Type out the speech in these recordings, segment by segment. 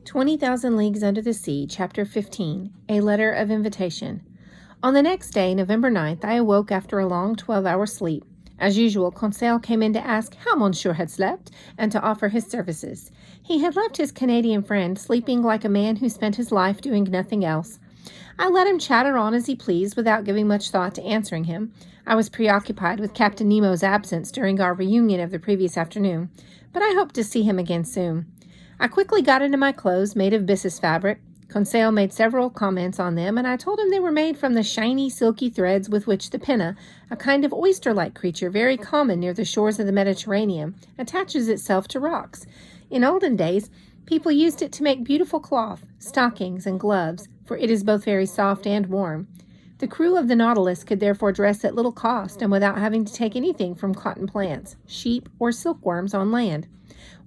20,000 Leagues Under the Sea, Chapter 15, A Letter of Invitation. On the next day, November 9th, I awoke after a long 12-hour sleep. As usual, Conseil came in to ask how Monsieur had slept and to offer his services. He had left his Canadian friend sleeping like a man who spent his life doing nothing else. I let him chatter on as he pleased without giving much thought to answering him. I was preoccupied with Captain Nemo's absence during our reunion of the previous afternoon, but I hoped to see him again soon. I quickly got into my clothes made of byssus fabric. Conseil made several comments on them, and I told him they were made from the shiny, silky threads with which the pinna, a kind of oyster-like creature very common near the shores of the Mediterranean, attaches itself to rocks. In olden days, people used it to make beautiful cloth, stockings, and gloves, for it is both very soft and warm. The crew of the Nautilus could therefore dress at little cost and without having to take anything from cotton plants, sheep, or silkworms on land.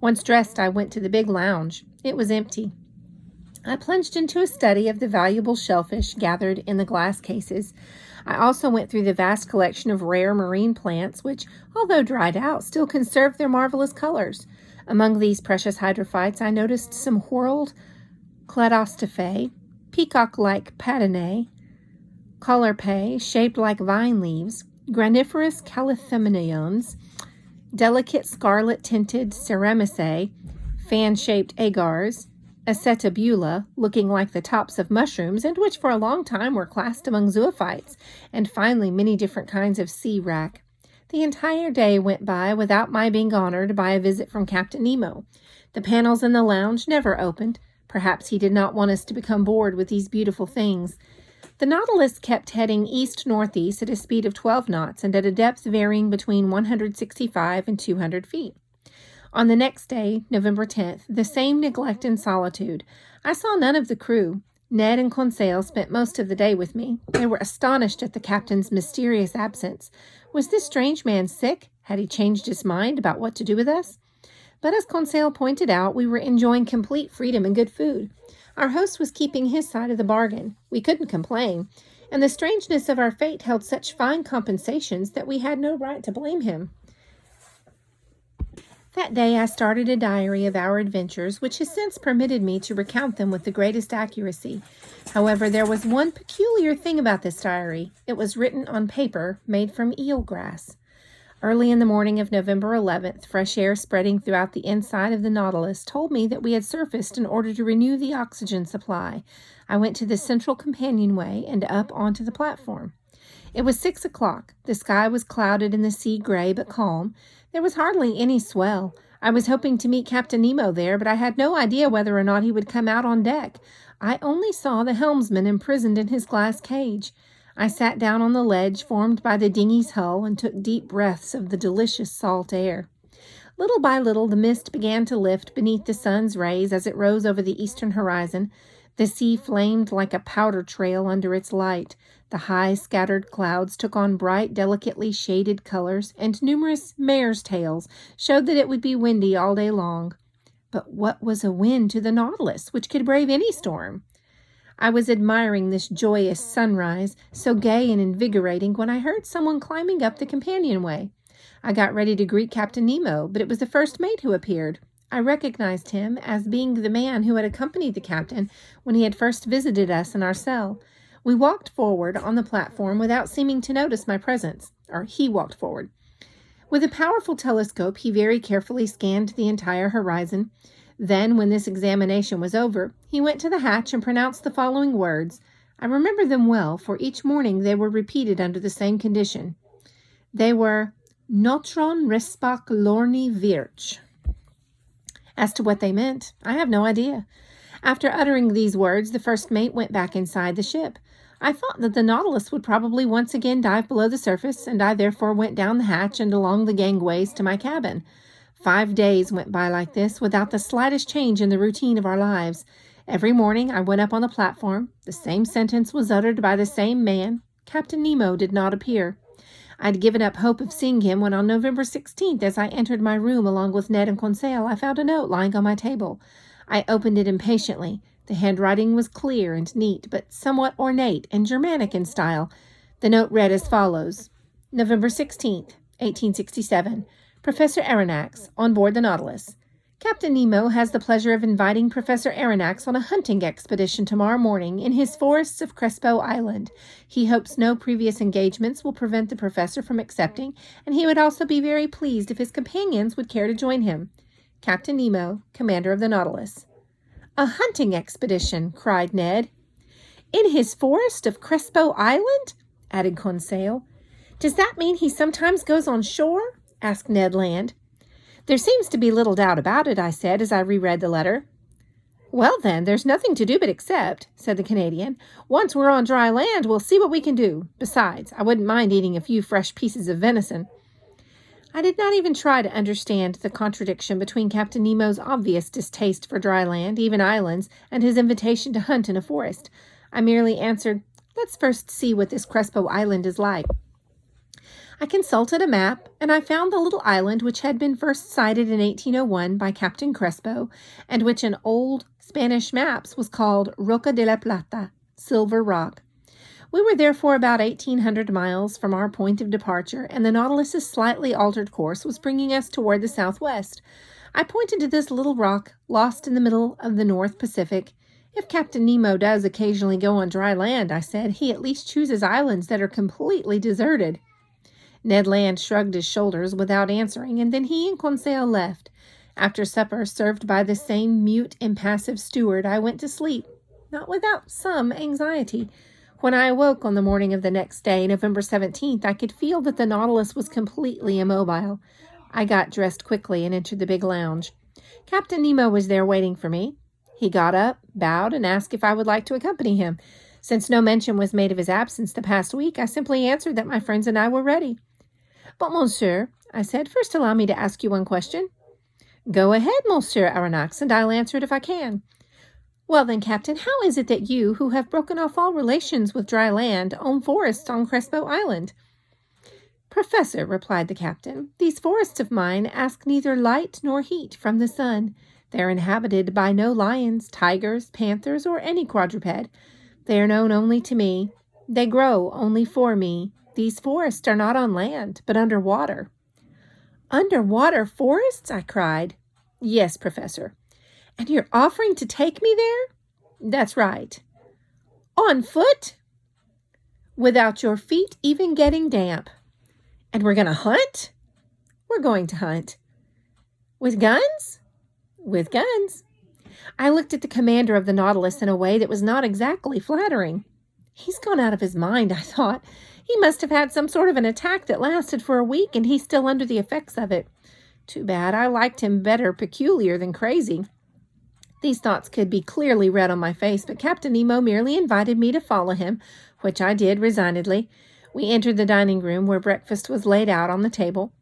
Once dressed, I went to the big lounge. It was empty. I plunged into a study of the valuable shellfish gathered in the glass cases. I also went through the vast collection of rare marine plants, which, although dried out, still conserved their marvelous colors. Among these precious hydrophytes, I noticed some whorled Cladostophae, peacock-like Padinae, Caulerpae, shaped like vine leaves, graniferous Callithymnions, delicate scarlet-tinted Ceramidae, fan-shaped agars, acetabula, looking like the tops of mushrooms, and which for a long time were classed among zoophytes, and finally many different kinds of sea wrack. The entire day went by without my being honored by a visit from Captain Nemo. The panels in the lounge never opened. Perhaps he did not want us to become bored with these beautiful things. The Nautilus kept heading east-northeast at a speed of 12 knots and at a depth varying between 165 and 200 feet. On the next day, November 10th, the same neglect and solitude. I saw none of the crew. Ned and Conseil spent most of the day with me. They were astonished at the captain's mysterious absence. Was this strange man sick? Had he changed his mind about what to do with us? But as Conseil pointed out, we were enjoying complete freedom and good food. Our host was keeping his side of the bargain. We couldn't complain, and the strangeness of our fate held such fine compensations that we had no right to blame him. That day I started a diary of our adventures, which has since permitted me to recount them with the greatest accuracy. However, there was one peculiar thing about this diary. It was written on paper made from eelgrass. Early in the morning of November 11th, fresh air spreading throughout the inside of the Nautilus told me that we had surfaced in order to renew the oxygen supply. I went to the central companionway and up onto the platform. It was 6 o'clock. The sky was clouded and the sea gray but calm. There was hardly any swell. I was hoping to meet Captain Nemo there, but I had no idea whether or not he would come out on deck. I only saw the helmsman imprisoned in his glass cage. I sat down on the ledge formed by the dinghy's hull and took deep breaths of the delicious salt air. Little by little, the mist began to lift beneath the sun's rays as it rose over the eastern horizon. The sea flamed like a powder trail under its light. The high, scattered clouds took on bright, delicately shaded colors, and numerous mare's tails showed that it would be windy all day long. But what was a wind to the Nautilus, which could brave any storm? I was admiring this joyous sunrise, so gay and invigorating, when I heard someone climbing up the companionway. I got ready to greet Captain Nemo, but it was the first mate who appeared. I recognized him as being the man who had accompanied the captain when he had first visited us in our cell. We walked forward on the platform without seeming to notice my presence, or he walked forward. With a powerful telescope, he very carefully scanned the entire horizon. Then, when this examination was over, he went to the hatch and pronounced the following words. I remember them well, for each morning they were repeated under the same condition. They were, Notron respec lorni virch. As to what they meant, I have no idea. After uttering these words, the first mate went back inside the ship. I thought that the Nautilus would probably once again dive below the surface, and I therefore went down the hatch and along the gangways to my cabin. 5 days went by like this, without the slightest change in the routine of our lives. Every morning I went up on the platform. The same sentence was uttered by the same man. Captain Nemo did not appear. I'd given up hope of seeing him when on November 16th, as I entered my room along with Ned and Conseil, I found a note lying on my table. I opened it impatiently. The handwriting was clear and neat, but somewhat ornate and Germanic in style. The note read as follows. November 16th, 1867. Professor Aronnax, on board the Nautilus. Captain Nemo has the pleasure of inviting Professor Aronnax on a hunting expedition tomorrow morning in his forests of Crespo Island. He hopes no previous engagements will prevent the professor from accepting, and he would also be very pleased if his companions would care to join him. Captain Nemo, commander of the Nautilus. "A hunting expedition!" cried Ned. "In his forest of Crespo Island?" added Conseil. "Does that mean he sometimes goes on shore?" asked Ned Land. "There seems to be little doubt about it," I said as I reread the letter. "Well, then, there's nothing to do but accept," said the Canadian. "Once we're on dry land, we'll see what we can do. Besides, I wouldn't mind eating a few fresh pieces of venison." I did not even try to understand the contradiction between Captain Nemo's obvious distaste for dry land, even islands, and his invitation to hunt in a forest. I merely answered, "Let's first see what this Crespo Island is like." I consulted a map, and I found the little island which had been first sighted in 1801 by Captain Crespo, and which in old Spanish maps was called Roca de la Plata, Silver Rock. We were therefore about 1,800 miles from our point of departure, and the Nautilus's slightly altered course was bringing us toward the southwest. I pointed to this little rock, lost in the middle of the North Pacific. "If Captain Nemo does occasionally go on dry land," I said, "he at least chooses islands that are completely deserted." Ned Land shrugged his shoulders without answering, and then he and Conseil left. After supper, served by the same mute, impassive steward, I went to sleep, not without some anxiety. When I awoke on the morning of the next day, November 17th, I could feel that the Nautilus was completely immobile. I got dressed quickly and entered the big lounge. Captain Nemo was there waiting for me. He got up, bowed, and asked if I would like to accompany him. Since no mention was made of his absence the past week, I simply answered that my friends and I were ready. "But, monsieur," I said, "first allow me to ask you one question." "Go ahead, Monsieur Aronnax, and I'll answer it if I can." "Well then, Captain, how is it that you, who have broken off all relations with dry land, own forests on Crespo Island?" "Professor," replied the captain, "these forests of mine ask neither light nor heat from the sun. They are inhabited by no lions, tigers, panthers, or any quadruped. They are known only to me. They grow only for me. These forests are not on land, but under water." "Underwater forests?" I cried. "Yes, Professor." "And you're offering to take me there?" "That's right." "On foot?" "Without your feet even getting damp." "And we're going to hunt?" "We're going to hunt." "With guns?" "With guns." I looked at the commander of the Nautilus in a way that was not exactly flattering. "He's gone out of his mind," I thought. "He must have had some sort of an attack that lasted for a week, and he's still under the effects of it. Too bad. I liked him better peculiar than crazy." These thoughts could be clearly read on my face, but Captain Nemo merely invited me to follow him, which I did resignedly. We entered the dining room, where breakfast was laid out on the table.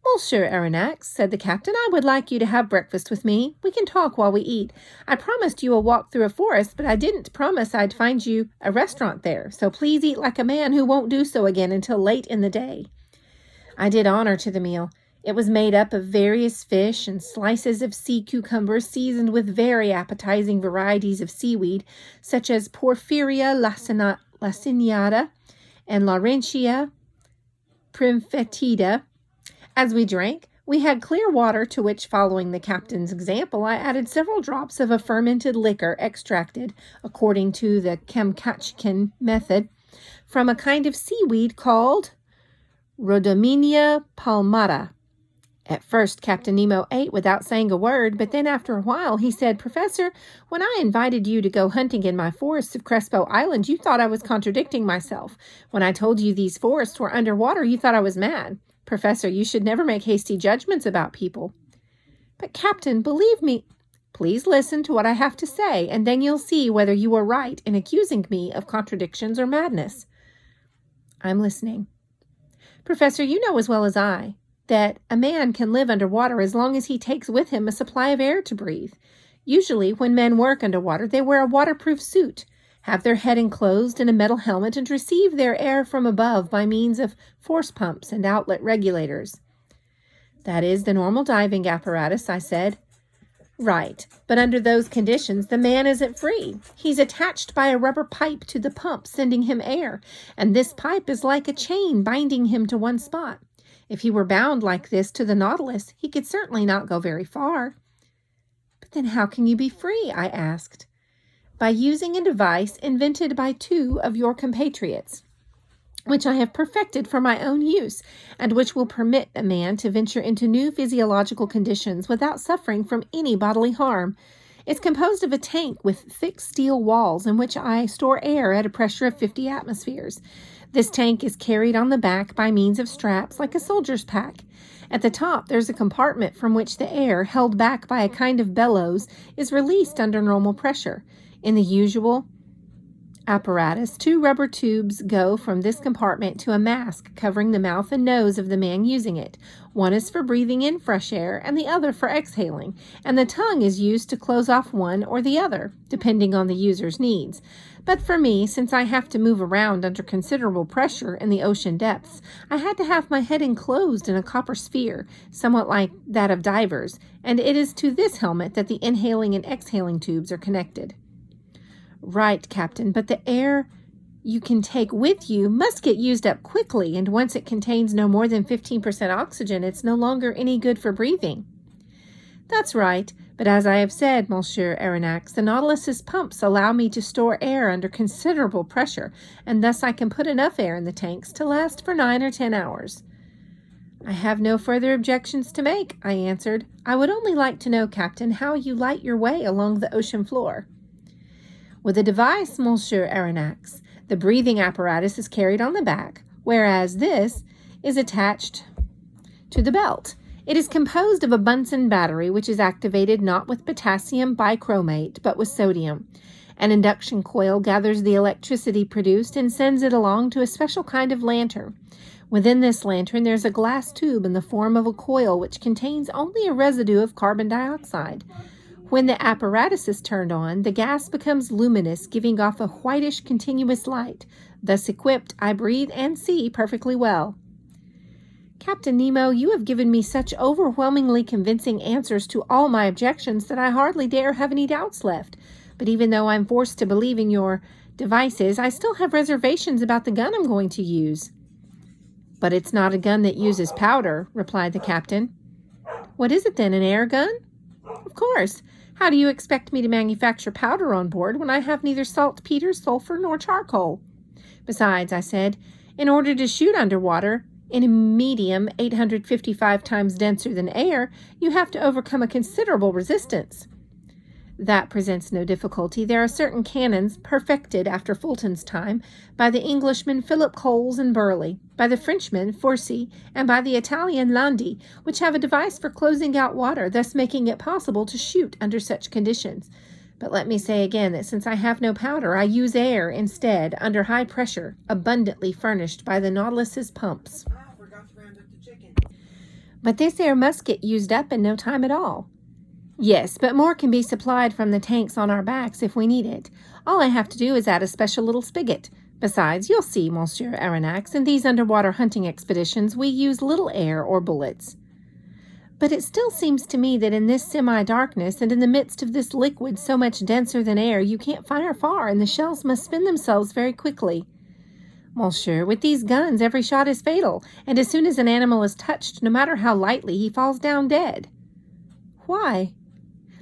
"Monsieur Aronnax," said the captain, "I would like you to have breakfast with me. We can talk while we eat. I promised you a walk through a forest, but I didn't promise I'd find you a restaurant there, so please eat like a man who won't do so again until late in the day." I did honor to the meal. It was made up of various fish and slices of sea cucumbers seasoned with very appetizing varieties of seaweed, such as Porphyria laciniata and Laurentia primfetida. As we drank, we had clear water, to which, following the captain's example, I added several drops of a fermented liquor extracted, according to the Kamchatka method, from a kind of seaweed called Rhodomenia palmata. At first, Captain Nemo ate without saying a word, but then after a while he said, "Professor, when I invited you to go hunting in my forests of Crespo Island, you thought I was contradicting myself. When I told you these forests were underwater, you thought I was mad. Professor, you should never make hasty judgments about people." "But, Captain, believe me—" "Please listen to what I have to say, and then you'll see whether you are right in accusing me of contradictions or madness." "I'm listening." "Professor, you know as well as I that a man can live underwater as long as he takes with him a supply of air to breathe. Usually, when men work underwater, they wear a waterproof suit, have their head enclosed in a metal helmet, and receive their air from above by means of force pumps and outlet regulators." "That is the normal diving apparatus," I said. "Right, but under those conditions, the man isn't free. He's attached by a rubber pipe to the pump, sending him air, and this pipe is like a chain binding him to one spot. If he were bound like this to the Nautilus, he could certainly not go very far." Then how can you be free? I asked. By using a device invented by 2 of your compatriots, which I have perfected for my own use, and which will permit a man to venture into new physiological conditions without suffering from any bodily harm. It's composed of a tank with thick steel walls in which I store air at a pressure of 50 atmospheres. This tank is carried on the back by means of straps like a soldier's pack. At the top, there's a compartment from which the air, held back by a kind of bellows, is released under normal pressure. In the usual apparatus, 2 rubber tubes go from this compartment to a mask covering the mouth and nose of the man using it. One is for breathing in fresh air and the other for exhaling, and the tongue is used to close off one or the other, depending on the user's needs. But for me, since I have to move around under considerable pressure in the ocean depths, I had to have my head enclosed in a copper sphere, somewhat like that of divers, and it is to this helmet that the inhaling and exhaling tubes are connected. Right, Captain, but the air you can take with you must get used up quickly, and once it contains no more than 15% oxygen, it's no longer any good for breathing. That's right, but as I have said, Monsieur Aronnax, the Nautilus's pumps allow me to store air under considerable pressure, and thus I can put enough air in the tanks to last for 9 or 10 hours. I have no further objections to make, I answered. I would only like to know, Captain, how you light your way along the ocean floor. With a device, Monsieur Aronnax. The breathing apparatus is carried on the back, whereas this is attached to the belt. It is composed of a Bunsen battery, which is activated not with potassium bichromate, but with sodium. An induction coil gathers the electricity produced and sends it along to a special kind of lantern. Within this lantern, there's a glass tube in the form of a coil which contains only a residue of carbon dioxide. When the apparatus is turned on, the gas becomes luminous, giving off a whitish continuous light. Thus equipped, I breathe and see perfectly well. Captain Nemo, you have given me such overwhelmingly convincing answers to all my objections that I hardly dare have any doubts left. But even though I'm forced to believe in your devices, I still have reservations about the gun I'm going to use. But it's not a gun that uses powder, replied the captain. What is it then, an air gun? Of course. How do you expect me to manufacture powder on board when I have neither saltpeter, sulfur, nor charcoal? Besides, I said, in order to shoot underwater, in a medium 855 times denser than air, you have to overcome a considerable resistance. That presents no difficulty. There are certain cannons perfected after Fulton's time by the Englishman Philip Coles and Burley, by the Frenchman Forcy, and by the Italian Landi, which have a device for closing out water, thus making it possible to shoot under such conditions. But let me say again that since I have no powder, I use air instead, under high pressure, abundantly furnished by the Nautilus's pumps. But this air must get used up in no time at all. Yes, but more can be supplied from the tanks on our backs if we need it. All I have to do is add a special little spigot. Besides, you'll see, Monsieur Aronnax, in these underwater hunting expeditions we use little air or bullets. But it still seems to me that in this semi-darkness and in the midst of this liquid so much denser than air, you can't fire far, and the shells must spin themselves very quickly. Monsieur, with these guns every shot is fatal, and as soon as an animal is touched, no matter how lightly, he falls down dead. Why?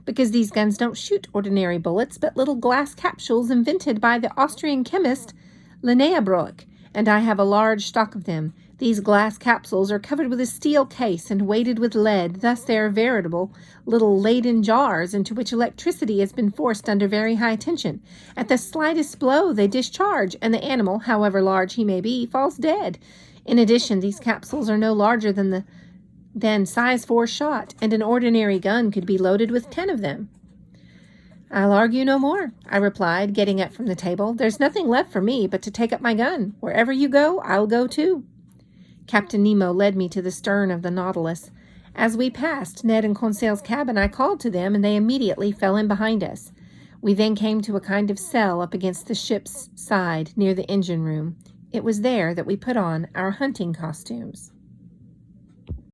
Because these guns don't shoot ordinary bullets, but little glass capsules invented by the Austrian chemist Linnéabroek, and I have a large stock of them. These glass capsules are covered with a steel case and weighted with lead. Thus they are veritable little Leyden jars into which electricity has been forced under very high tension. At the slightest blow they discharge, and the animal, however large he may be, falls dead. In addition, these capsules are no larger than size 4 shot, and an ordinary gun could be loaded with 10 of them. I'll argue no more, I replied, getting up from the table. There's nothing left for me but to take up my gun. Wherever you go, I'll go too. Captain Nemo led me to the stern of the Nautilus. As we passed Ned and Conseil's cabin, I called to them, and they immediately fell in behind us. We then came to a kind of cell up against the ship's side near the engine room. It was there that we put on our hunting costumes.